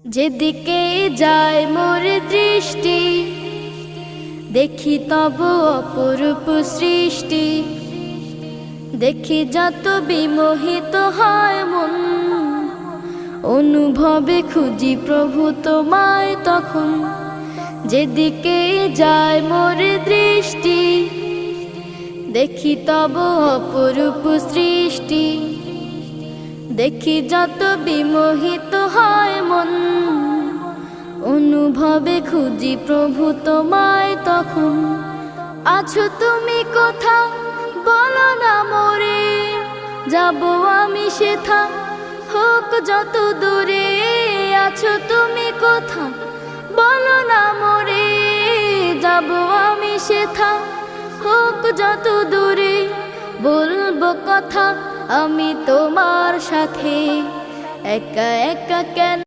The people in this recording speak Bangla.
যেদিকে যায় মোর দৃষ্টি, দেখি তব অপরূপ সৃষ্টি। দেখি যত বিমোহিত হয় মন, অনুভবে খুঁজি প্রভু তোমায় তখন। যেদিকে যায় মোর দৃষ্টি, দেখি তব অপরূপ সৃষ্টি। দেখি যত বিমোহিত হয় মন, অনুভবে খুঁজি প্রভু তোমায় তখন। আছো তুমি কোথাও বলো না মোরে, যাব আমি সেথা হোক যত দূরে। আছো তুমি কোথাও বলো না মোরে, যাব আমি সেথা হোক যত দূরে। বলবো কথা আমি তোমার সাথে, একা একা কেন